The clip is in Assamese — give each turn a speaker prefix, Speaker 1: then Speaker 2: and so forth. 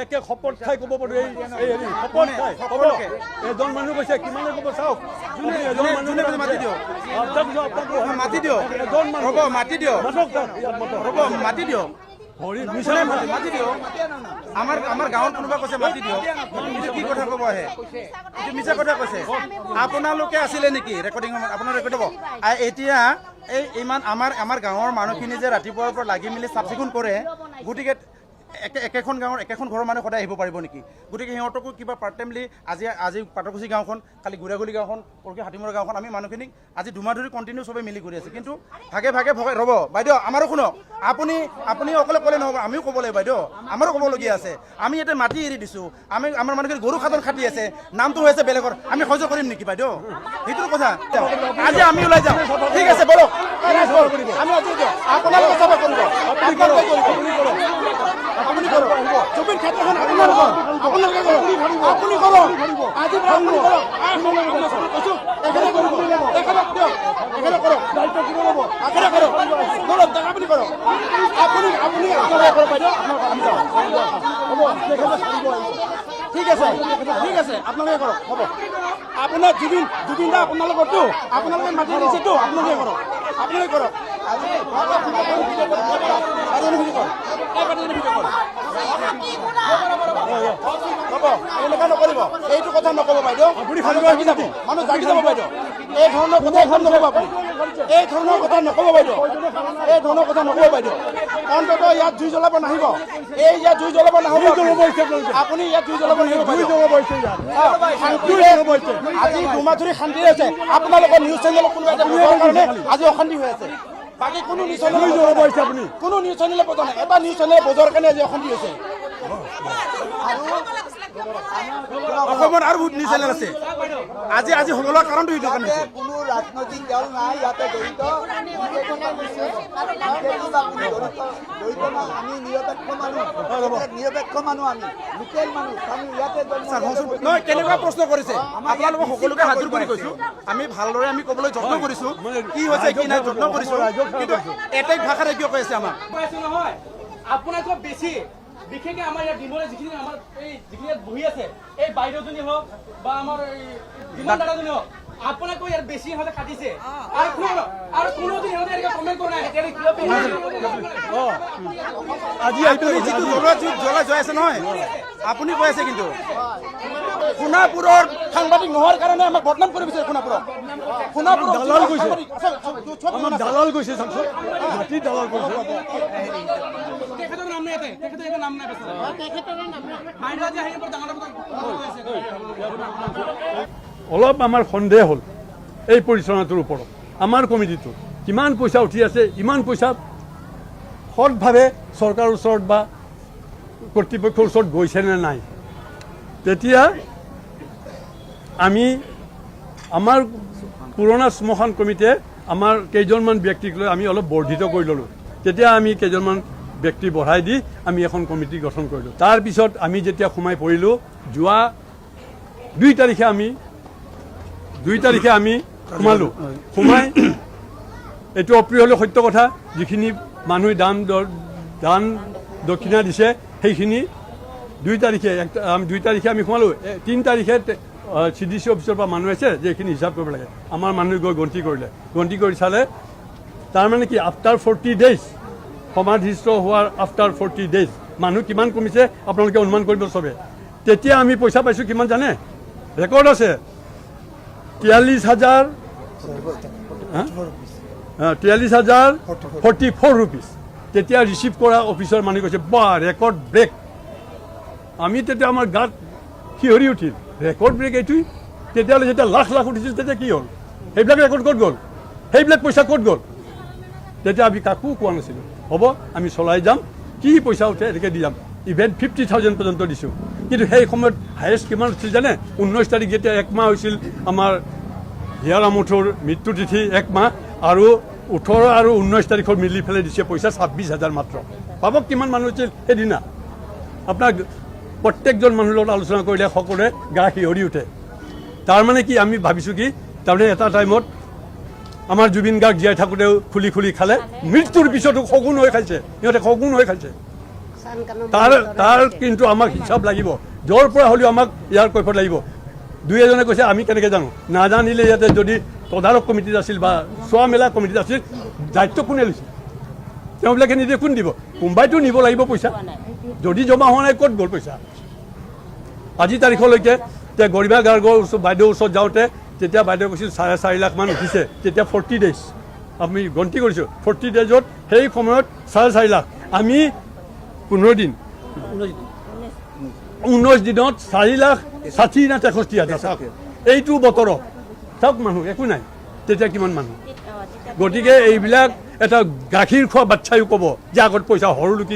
Speaker 1: একে শপত খাই ক'ব পাৰো এই শপত খাই ক'ব এজন মানুহ কৈছে কিমানে ক'ব চাওক এজন মানুহ মাতি দিয়ক
Speaker 2: মাতি দিয়ক
Speaker 1: এজন মানুহ
Speaker 2: ৰ'ব মাতি দিয়ক ৰ'ব মাতি দিয়ক মাতি দিয়ক আমাৰ গাঁৱৰ কোনোবা কৈছে মাতি দিয়ক এইটো কি কথা ক'ব আহে এইটো মিছা কথা কৈছে আপোনালোকে আছিলে নেকি ৰেকৰ্ডিং আপোনাৰ ৰেকৰ্ড হ'ব এতিয়া এই ইমান আমাৰ গাঁৱৰ মানুহখিনি যে ৰাতিপুৱাৰ পৰা লাগি মেলি চাফ চিকুণ কৰে গতিকে একেখন গাঁৱৰ একেখন ঘৰৰ মানুহ সদায় আহিব পাৰিব নেকি গতিকে সিহঁতকো কিবা পাৰ্ট টাইমলি আজি পাটকুছি গাঁওখন কালি গুড়াগুলি গাঁওখন পৰহি হাতীমৰা গাঁওখন আমি মানুহখিনিক আজি দুমাহ ধৰি কণ্টিনিউ চবেই মিলি কৰি আছে কিন্তু ভাগে ভাগে ভগাই ৰ'ব বাইদেউ আমাৰো শুনক আপুনি অকলে ক'লে নহ'ব আমিও ক'ব লাগিব বাইদেউ আমাৰো ক'বলগীয়া আছে আমি ইয়াতে মাটি এৰি দিছোঁ আমাৰ মানুহখিনি গৰু খাদন খাটি আছে নামটো হৈছে বেলেগৰ আমি সহ্য কৰিম নেকি বাইদেউ সেইটোৰ কথা আজি আমি ওলাই যাওঁ ঠিক আছে বলক আমি আপোনালোকে চবে কৰিব আপুনি কৰক জুবিন ক্ষেত্ৰখন আপোনালোকে আপুনি কৰক আজি আপুনি কৰক ঠিক আছে আপোনালোকে কৰক হ'ব আপোনাৰ জুবিন দা আপোনালোকৰতো আপোনালোকে মাতি দিছেতো আপোনালোকে কৰক নকৰিব এইটো কথা নক'ব বাইদেউ আপুনি মানুহ জাগি যাব বাইদেউ এই ধৰণৰ কথা নক'ব আপুনি এই ধৰণৰ কথা নক'ব বাইদেউ অন্তত ইয়াত জুই জ্বলাব নাহিব ইয়াত জুই জ্বলাব নাহিব আপুনি ইয়াত জুই জ্বলাব নাহিব আজি দুমাহ ধৰি শান্তি আছে আপোনালোকৰ নিউজ চেনেলত কোনোবা এটা কাৰণে আজি অশান্তি হৈ আছে বাকী কোনো নিউজ চেনেলে বজোৱা নাই এটা নিউজ চেনেলে বজোৱাৰ কাৰণে আজি অশান্তি হৈছে অসমত আৰু বহুত নিউজ চেনেল আছে আজি হ'বলোৱা কাৰণটো এইটো কাৰণে
Speaker 3: কোনো ৰাজনৈতিক দল নাই ইয়াতে জড়িত আমি নিৰপেক্ষ মানুহ আমি লোকেল মানুহ আমি ইয়াতে
Speaker 2: নহয় কেনেকুৱা প্ৰশ্ন কৰিছে আপোনালোকক সকলোকে হাজিৰ কৰি কৈছো আমি ভালদৰে আমি ক'বলৈ যত্ন কৰিছো কি হৈছে কি নাই যত্ন কৰিছো কিন্তু এটাই ভাষাৰে কিয় কৈ আছে আমাক
Speaker 4: নহয় আপোনাতকৈ বেছি বিশেষকৈ আমাৰ ইয়াত ডিমৰে যিখিনি আমাৰ এই যিখিনি ইয়াত বহি আছে এই বাইদেউজনী হওক বা আমাৰ এই বিমান দাদাজনী হওক আপোনাতকৈ ইয়াত বেছি সিহঁতে কাটিছে আৰু কোনোদিন সিহঁতে এনেকৈ কমেণ্ট কৰা নাই
Speaker 2: আজি আপুনি যিটো জ্বলাই যাই আছে নহয় আপুনি কৈ আছে কিন্তু সোণাপুৰৰ সাংবাদিক নোহোৱাৰ কাৰণে আমাক বদনাম কৰি বিচাৰে সোণাপুৰৰ
Speaker 1: দালাল গৈছে মাটি দালাল গৈছে
Speaker 4: তেখেতৰ নাম নাই ইয়াতে তেখেতৰ নাম নাই
Speaker 1: অলপ আমাৰ সন্দেহ হ'ল এই পৰিচালনাটোৰ ওপৰত আমাৰ কমিটিটো কিমান পইচা উঠি আছে ইমান পইচা সৎভাৱে চৰকাৰৰ ওচৰত বা কৰ্তৃপক্ষৰ ওচৰত গৈছে নে নাই তেতিয়া আমি আমাৰ পুৰণা শ্মশান কমিটিয়ে আমাৰ কেইজনমান ব্যক্তিক লৈ আমি অলপ বৰ্ধিত কৰি ল'লোঁ তেতিয়া আমি কেইজনমান ব্যক্তি বঢ়াই দি আমি এখন কমিটি গঠন কৰিলোঁ তাৰপিছত আমি যেতিয়া সোমাই পৰিলোঁ যোৱা 2 তাৰিখে আমি সোমালোঁ সোমাই এইটো অপ্ৰিয় হ'লেও সত্য কথা যিখিনি মানুহে দান দক্ষিণা দিছে সেইখিনি 2 তাৰিখে আমি সোমালোঁ 3 তাৰিখে CDC অফিচৰ পৰা মানুহ আছে যে এইখিনি হিচাপ কৰিব লাগে আমাৰ মানুহে গৈ গন্তি কৰি চালে তাৰমানে কি আফটাৰ 40 ডেইজ সমাধিস্থ হোৱাৰ আফটাৰ 40 ডেইজ মানুহ কিমান কমিছে আপোনালোকে অনুমান কৰিব চবে তেতিয়া আমি পইচা পাইছোঁ কিমান জানে ৰেকৰ্ড আছে 43,044 ৰুপিজ তেতিয়া ৰিচিভ কৰা অফিচৰ মানুহ কৈছে বা ৰেকৰ্ড ব্ৰেক আমি তেতিয়া আমাৰ গাত শিহৰি উঠিল ৰেকৰ্ড ব্ৰেক এইটোৱেই তেতিয়াহ'লে যেতিয়া লাখ উঠিছিল তেতিয়া কি হ'ল সেইবিলাক ৰেকৰ্ড ক'ত গ'ল সেইবিলাক পইচা ক'ত গ'ল তেতিয়া আমি কাকো কোৱা নাছিলোঁ হ'ব আমি চলাই যাম কি পইচা উঠে এনেকৈ দি যাম ইভেন 50,000 পৰ্যন্ত দিছোঁ কিন্তু সেই সময়ত হায়েষ্ট কিমান উঠিছিল জানে 19 তাৰিখ যেতিয়া 1 মাহ হৈছিল আমাৰ হিয়াৰাম মুথুৰ মৃত্যু তিথি 1 মাহ আৰু 18 আৰু 19 তাৰিখৰ মিলি পেলাই দিছে পইচা 26,000 মাত্ৰ ভাবক কিমান মানুহ হৈছিল সেইদিনা আপোনাক প্ৰত্যেকজন মানুহৰ লগত আলোচনা কৰিলে সকলোৱে গা শিহৰি উঠে তাৰমানে কি আমি ভাবিছোঁ কি তাৰমানে এটা টাইমত আমাৰ জুবিন গাৰ্গ জীয়াই থাকোঁতেও খুলি খালে মৃত্যুৰ পিছতো শগুন হৈ খাইছে সিহঁতে শগুন হৈ খাইছে তাৰ কিন্তু আমাক হিচাপ লাগিব, য'ৰ পৰা হ'লেও আমাক ইয়াৰ কৈফত লাগিব। দুই এজনে কৈছে আমি কেনেকৈ জানো, নাজানিলে ইয়াতে যদি তদাৰক কমিটিত আছিল বা চোৱা মেলা কমিটিত আছিল, দায়িত্ব কোনে লৈছে? তেওঁবিলাকে নিজে কোন দিব? কোনোবাইতো নিব লাগিব পইচা, যদি জমা হোৱা নাই ক'ত গ'ল পইচা? আজি তাৰিখলৈকে এতিয়া গৰিমা গাৰ্গৰ বাইদেউৰ ওচৰত যাওঁতে তেতিয়া বাইদেউ কৈছিল 4.5 লাখ মান উঠিছে, তেতিয়া 40 ডেইজ আমি গন্তি কৰিছোঁ, 40 ডেইজত সেই সময়ত 4.5 লাখ, আমি 15 দিন 19 দিনত 4,60,000 না 63,000 চাওক, এইটো বতৰত চাওক মানুহ একো নাই, তেতিয়া কিমান মানুহ? গতিকে এইবিলাক এটা গাখীৰ খোৱা বাচ্ছাইও ক'ব যে আগত পইচা সৰু লুকি